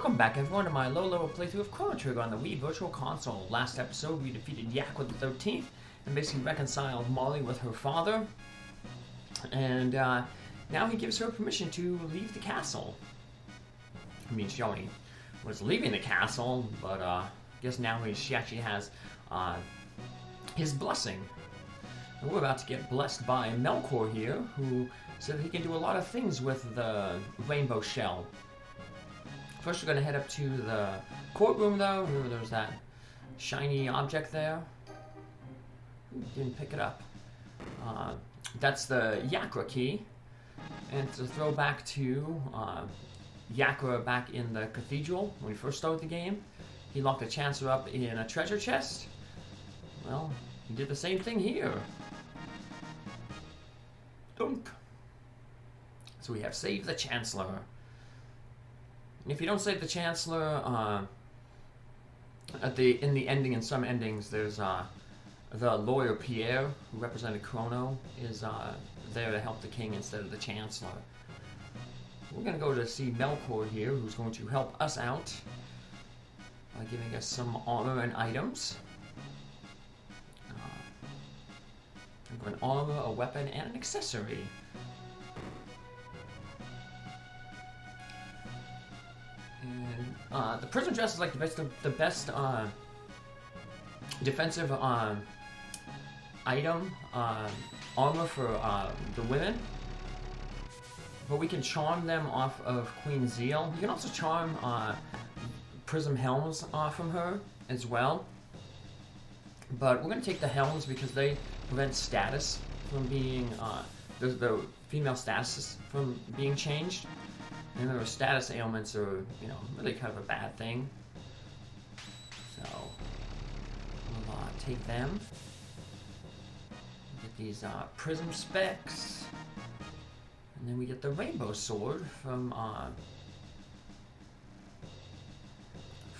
Welcome back everyone to my low-level playthrough of Chrono Trigger on the Wii Virtual Console. Last episode we defeated Yakwa the 13th and basically reconciled Molly with her father. And now he gives her permission to leave the castle. I mean, she already was leaving the castle, but I guess now she actually has his blessing. And we're about to get blessed by Melkor here, who said he can do a lot of things with the rainbow shell. First we're going to head up to the courtroom though. Remember there's that shiny object there. Didn't pick it up. That's the Yakwa key. And to throw back to Yakwa back in the cathedral when we first started the game. He locked the Chancellor up in a treasure chest. Well, he did the same thing here. Dunk. So we have saved the Chancellor. And if you don't save the Chancellor, in the ending, in some endings, there's the lawyer Pierre, who represented Chrono, is there to help the king instead of the Chancellor. We're going to go to see Melkor here, who's going to help us out by giving us some armor and items. An armor, a weapon, and an accessory. And the prison dress is like the best defensive item, armor for the women. But we can charm them off of Queen Zeal. You can also charm prism helms from her as well. But we're going to take the helms because they prevent status from being, the female status from being changed. And remember, status ailments are, you know, really kind of a bad thing. So, we'll take them. Get these prism specs. And then we get the rainbow sword from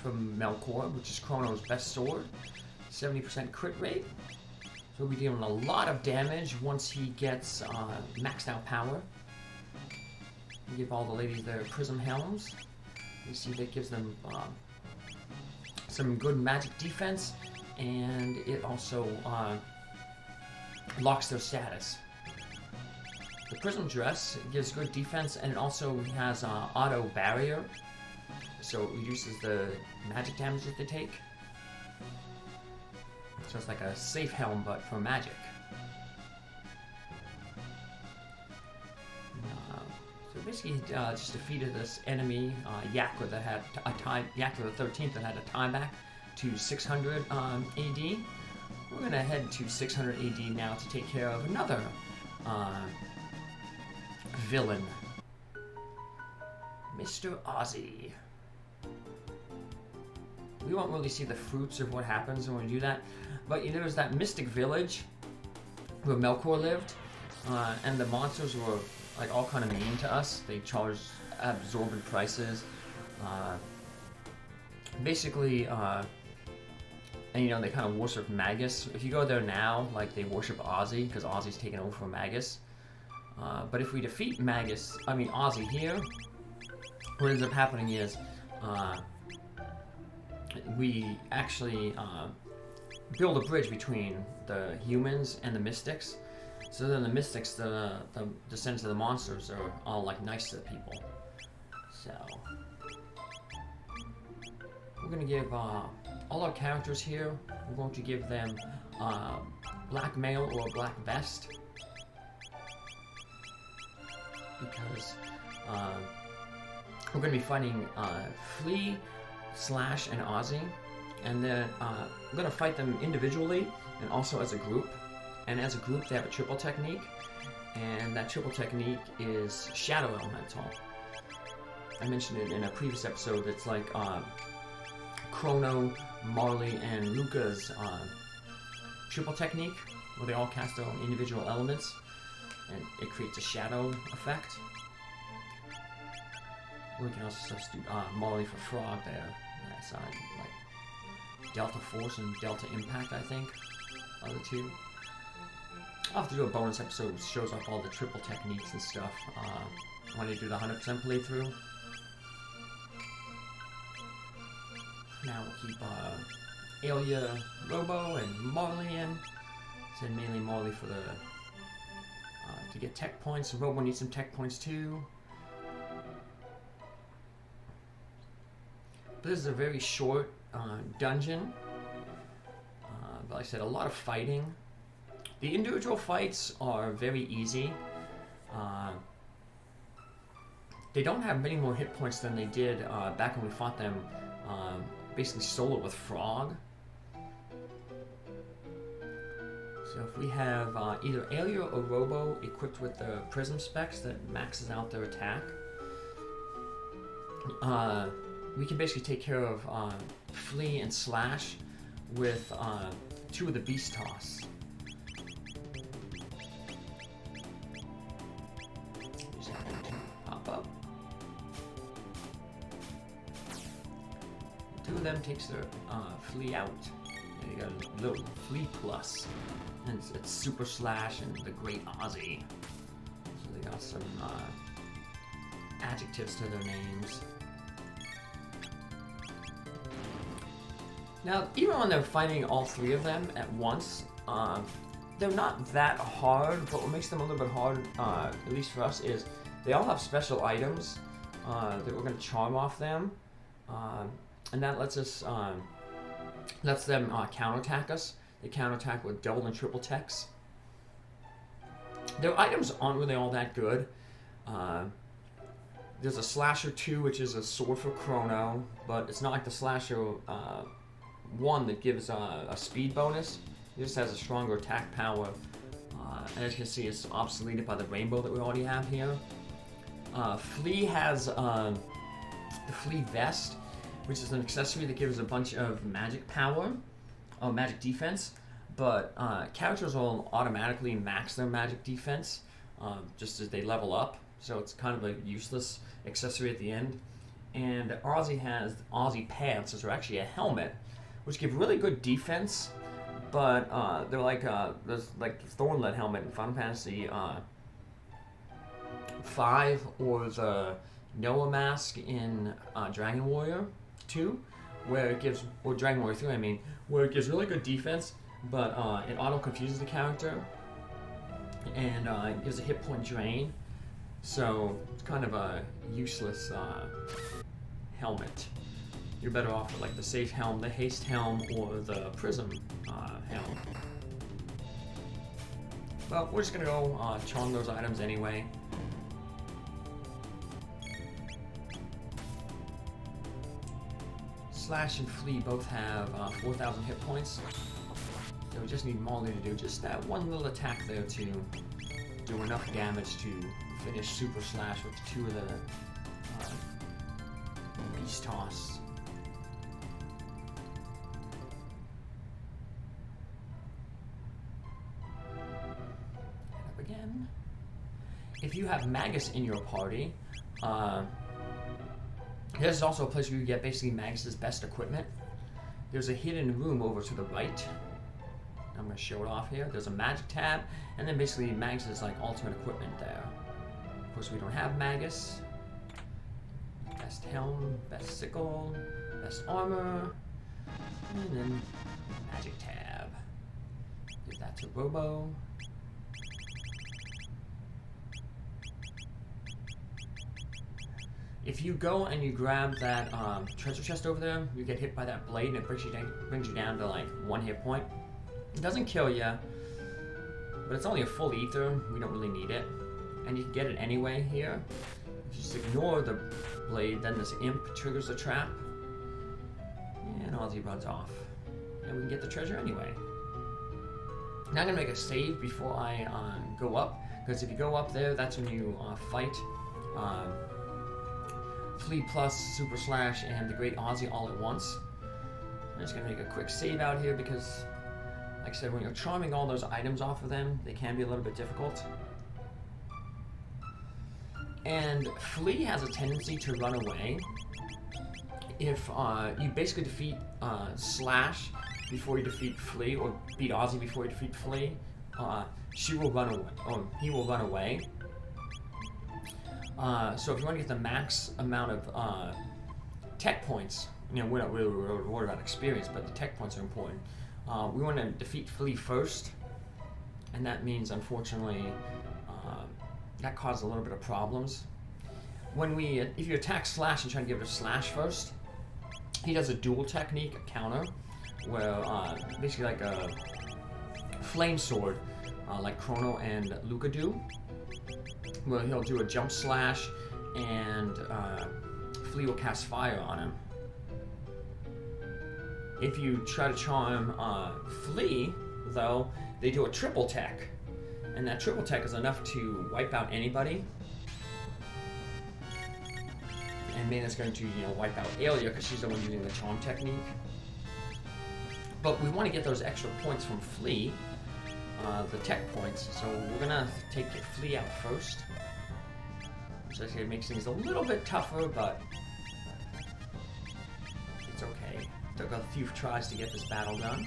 Melkor, which is Chrono's best sword. 70% crit rate. So we'll be dealing a lot of damage once he gets maxed out power. We give all the ladies their prism helms. You see that gives them some good magic defense, and it also locks their status. The prism dress gives good defense, and it also has auto barrier, so it reduces the magic damage that they take. So it's like a safe helm, but for magic. So basically, just defeated this enemy, Yakwa that had a time, Yakwa the 13th that had a time back to 600 AD. We're gonna head to 600 AD now to take care of another villain, Mr. Ozzie. We won't really see the fruits of what happens when we do that, but there was that mystic village where Melkor lived, and the monsters were like all kind of mean to us. They charged absorbent prices. Basically, and you know, they kind of worship Magus. If you go there now, like they worship Ozzie because Ozzie's taken over for Magus. But if we defeat Ozzie here, what ends up happening is we actually build a bridge between the humans and the mystics. So then the mystics, the descendants of the monsters, are all like nice to the people. So we're gonna give all our characters here. We're going to give them black mail or a black vest because we're gonna be fighting Flea, Slash, and Ozzie, and then we're gonna fight them individually and also as a group. And as a group, they have a triple technique, and that triple technique is Shadow Elemental. I mentioned it in a previous episode. It's like Chrono, Marley, and Luca's triple technique, where they all cast their own individual elements, and it creates a shadow effect. We can also substitute Marley for Frog there. That's like Delta Force and Delta Impact, I think, are the two. I'll have to do a bonus episode which shows off all the triple techniques and stuff when I do the 100% playthrough. Now we'll keep Alia, Robo, and Marley in. Send mainly Marley for the to get tech points. Robo needs some tech points too. But this is a very short dungeon. But like I said, a lot of fighting. The individual fights are very easy. They don't have many more hit points than they did back when we fought them basically solo with Frog. So if we have either Alia or Robo equipped with the Prism specs that maxes out their attack, we can basically take care of Flea and Slash with 2 of the Beast Toss. Use that to pop up. 2 of them takes their Flea out. And you got a little Flea plus. And it's Super Slash and the Great Ozzie. So they got some adjectives to their names. Now, even when they're fighting all 3 of them at once, they're not that hard, but what makes them a little bit hard, at least for us, is they all have special items that we're going to charm off them. And that lets them counterattack us. They counterattack with double and triple techs. Their items aren't really all that good. There's a Slasher 2, which is a sword for Chrono, but it's not like the Slasher 1 that gives a speed bonus. It just has a stronger attack power. And as you can see, it's obsoleted by the rainbow that we already have here. Flea has the Flea Vest, which is an accessory that gives a bunch of magic power, or magic defense, but characters will automatically max their magic defense just as they level up, so it's kind of a useless accessory at the end. And Ozzie has Ozzie Pants, which are actually a helmet, which give really good defense, but they're like there's like the Thornlet helmet in Final Fantasy 5, or the Noah mask in Dragon Warrior 2, where it gives, or Dragon Warrior 3, I mean, where it gives really good defense, but it auto-confuses the character, and it gives a hit point drain, so it's kind of a useless helmet. You're better off with like the Safe Helm, the Haste Helm, or the Prism Helm. But we're just gonna go charm those items anyway. Slash and Flea both have 4,000 hit points. So we just need Molly to do just that one little attack there to do enough damage to finish Super Slash with 2 of the Beast Toss. Head up again. If you have Magus in your party, this is also a place where you get basically Magus' best equipment. There's a hidden room over to the right. I'm going to show it off here. There's a magic tab, and then basically Magus' like ultimate equipment there. Of course, we don't have Magus. Best helm, best sickle, best armor, and then magic tab. Give that to Robo. If you go and you grab that treasure chest over there, you get hit by that blade and it brings you down to like 1 hit point. It doesn't kill you, but it's only a full ether. We don't really need it. And you can get it anyway here. If you just ignore the blade, then this imp triggers the trap. And Ozzie runs off. And we can get the treasure anyway. Now I'm going to make a save before I go up. Because if you go up there, that's when you fight Flea Plus, Super Slash, and the Great Ozzie all at once. I'm just going to make a quick save out here because, like I said, when you're charming all those items off of them, they can be a little bit difficult. And Flea has a tendency to run away. If you basically defeat Slash before you defeat Flea, or beat Ozzie before you defeat Flea, she will run away, or he will run away. So if you want to get the max amount of tech points, you know, we're not really worried about experience, but the tech points are important. We want to defeat Flea first, and that means, unfortunately, that causes a little bit of problems. When if you attack Slash and try to give it a slash first, he does a dual technique, a counter, where basically like a flame sword, like Chrono and Luca do, where he'll do a jump slash and Flea will cast fire on him. If you try to charm Flea, though, they do a triple tech, and that triple tech is enough to wipe out anybody. And then it's going to, you know, wipe out Alia because she's the one using the charm technique. But we want to get those extra points from Flea, the tech points. So we're gonna take Flea out first. So it makes things a little bit tougher, but it's okay. Took a few tries to get this battle done.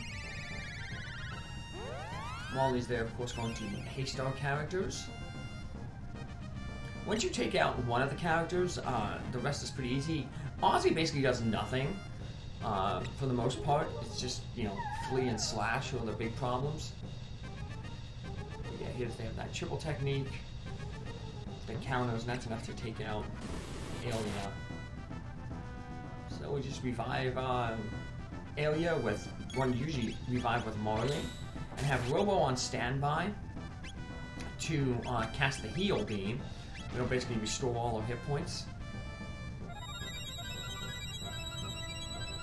Molly's there, of course, going to haste our characters. Once you take out one of the characters, the rest is pretty easy. Ozzie basically does nothing, for the most part. It's just, you know, Flea and Slash who are the big problems. But yeah, here they have that triple technique, the counters, and that's enough to take out Alia. So we just revive Alia with, usually revive with Marley, and have Robo on standby to cast the heal beam. It'll basically restore all our hit points.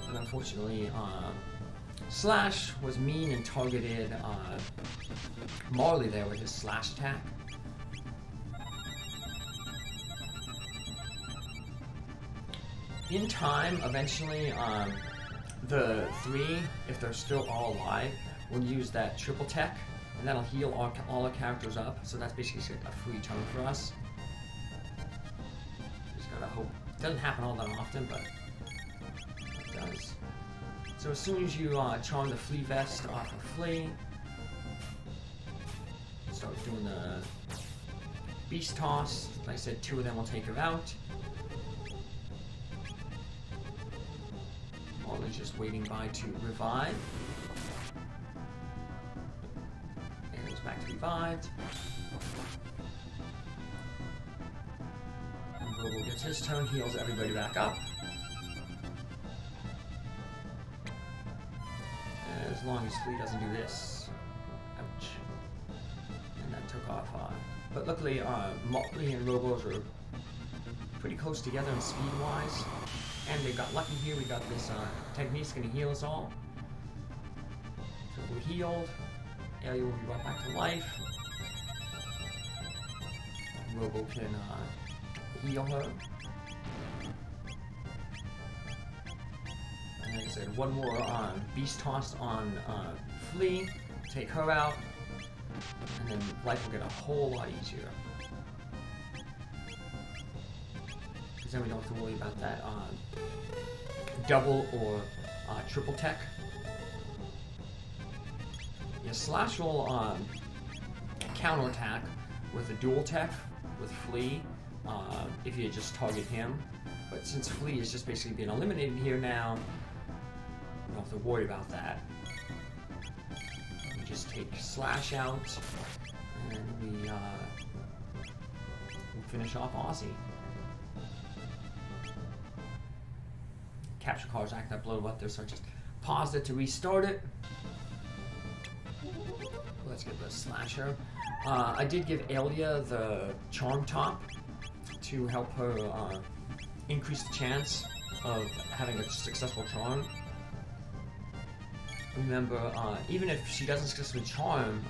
And unfortunately, Slash was mean and targeted Marley there with his slash attack. In time, eventually, the three, if they're still all alive, will use that triple tech, and that'll heal all our characters up. So that's basically a free turn for us. I hope it doesn't happen all that often, but it does. So as soon as you charm the Flea vest off of Flea, start doing the beast toss. Like I said, 2 of them will take her out. Molly's just waiting by to revive. And goes back to revived. Robo gets his turn, heals everybody back up. As long as Flea doesn't do this. Ouch. And that took off. But luckily, Motley and Robos are pretty close together in speed-wise. And they got lucky here, we got this technique's gonna heal us all. So we're healed. Alia will be brought back to life. Robo can heal her. And like I said, one more beast toss on Flea, take her out, and then life will get a whole lot easier. Because then we don't have to worry about that double or triple tech. Yeah, Slash will counterattack with a dual tech with Flea. If you just target him. But since Flea is just basically being eliminated here now, you don't have to worry about that. We just take Slash out, and we finish off Ozzie. Capture cards act that blow up there, so I just paused it to restart it. Let's get the Slasher. I did give Alia the Charm Top to help her increase the chance of having a successful charm. Remember, even if she doesn't successfully charm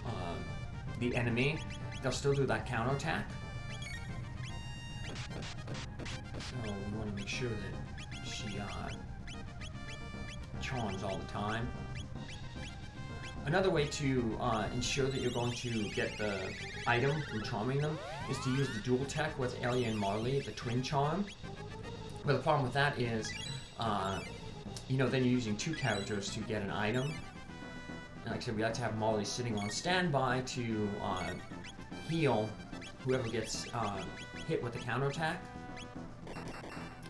the enemy, they'll still do that counterattack. So we want to make sure that she charms all the time. Another way to ensure that you're going to get the item from charming them is to use the dual tech with Alia and Marley, the twin charm. But the problem with that is, you know, then you're using 2 characters to get an item. And like I said, we like to have Marley sitting on standby to heal whoever gets hit with the counterattack.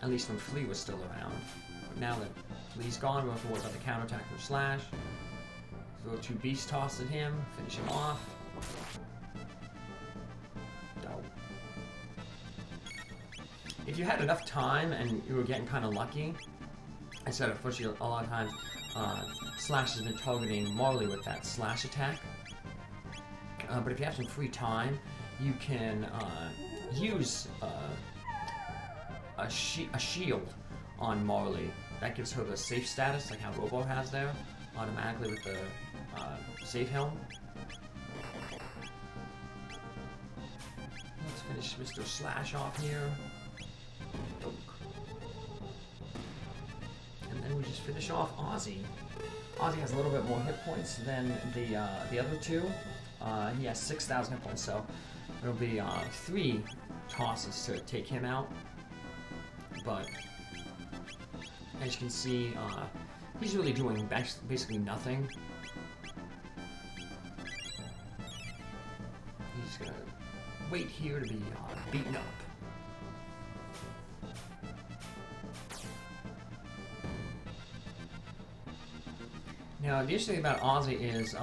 At least when Flea was still around. But now that Flea's gone. We don't have to worry about the counterattack or slash. Throw 2 beast toss at him. Finish him off. If you had enough time and you were getting kind of lucky, I said unfortunately a lot of times Slash has been targeting Marley with that slash attack. But if you have some free time, you can use a shield on Marley. That gives her the safe status, like how Robo has there, automatically with the safe helm. Let's finish Mr. Slash off here. And then we just finish off Ozzie. Ozzie has a little bit more hit points than the other two. He has 6,000 hit points, so it'll be 3 tosses to take him out. But as you can see, he's really doing basically nothing. He's gonna wait here to be beaten up. Now, the interesting thing about Ozzie is,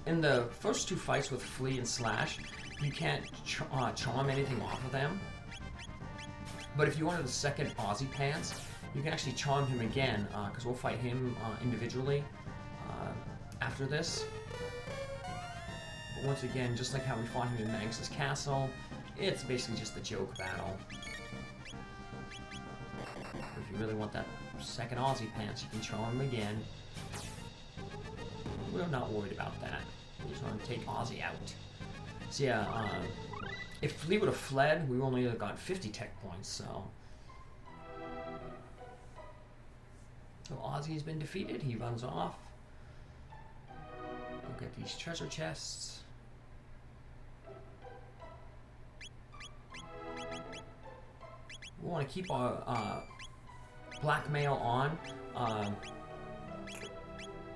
in the first 2 fights with Flea and Slash, you can't charm anything off of them. But if you wanted the second Ozzie Pants, you can actually charm him again, because we'll fight him individually after this. But once again, just like how we fought him in Magus' castle, it's basically just a joke battle. If you really want that second Ozzie Pants, you can charm him again. We're not worried about that. We just want to take Ozzie out. So yeah, if Flea would have fled, we only would have got 50 tech points, so... So Ozzie's been defeated, he runs off. We'll get these treasure chests. We want to keep our blackmail on.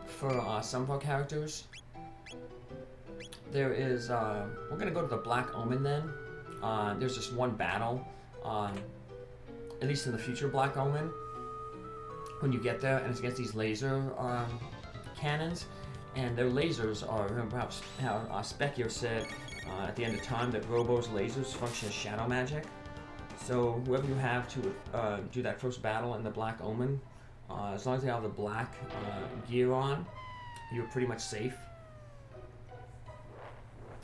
For some of our characters. There is, we're gonna go to the Black Omen then. There's just one battle, at least in the future Black Omen, when you get there, and it's against these laser cannons, and their lasers are, remember perhaps how Specchio said at the end of time that Robo's lasers function as shadow magic. So whoever you have to do that first battle in the Black Omen, as long as they have the black gear on, you're pretty much safe.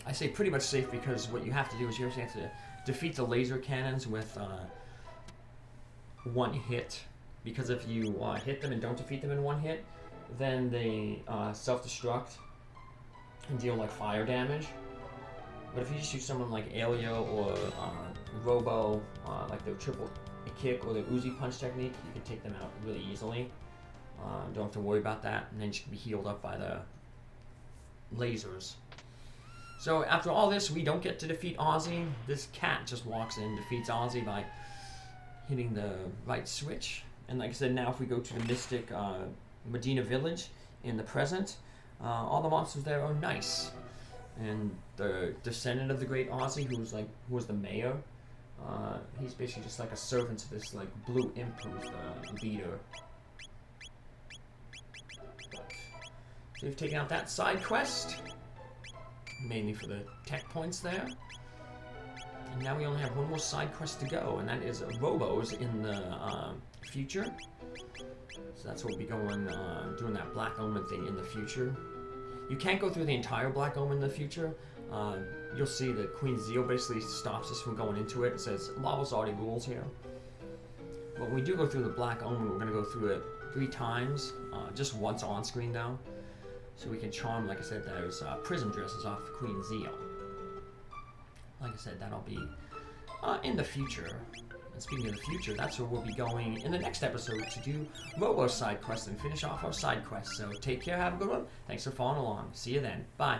I say pretty much safe because what you have to do is you actually have to defeat the laser cannons with 1 hit. Because if you hit them and don't defeat them in 1 hit, then they self-destruct and deal like fire damage. But if you just use someone like Aelio or Robo, like their triple kick or the Ozzie punch technique, you can take them out really easily. Don't have to worry about that, and then you can be healed up by the lasers. So after all this, we don't get to defeat Ozzie. This cat just walks in and defeats Ozzie by hitting the right switch. And like I said, now if we go to the Mystic Medina Village in the present, all the monsters there are nice. And the descendant of the great Ozzie, who was the mayor, he's basically just like a servant to this like blue imp who's the leader. So we've taken out that side quest, mainly for the tech points there. And now we only have one more side quest to go, and that is Robo's in the future. So that's what we'll be going, doing that Black Omen thing in the future. You can't go through the entire Black Omen in the future. You'll see that Queen Zeo basically stops us from going into it and says, Lava's already rules here. But when we do go through the Black Omen, we're going to go through it 3 times, just once on screen though. So we can charm, like I said, those prism dresses off Queen Zeo. Like I said, that'll be in the future. And speaking of the future, that's where we'll be going in the next episode to do Robo's side quest and finish off our side quest. So take care, have a good one. Thanks for following along. See you then. Bye.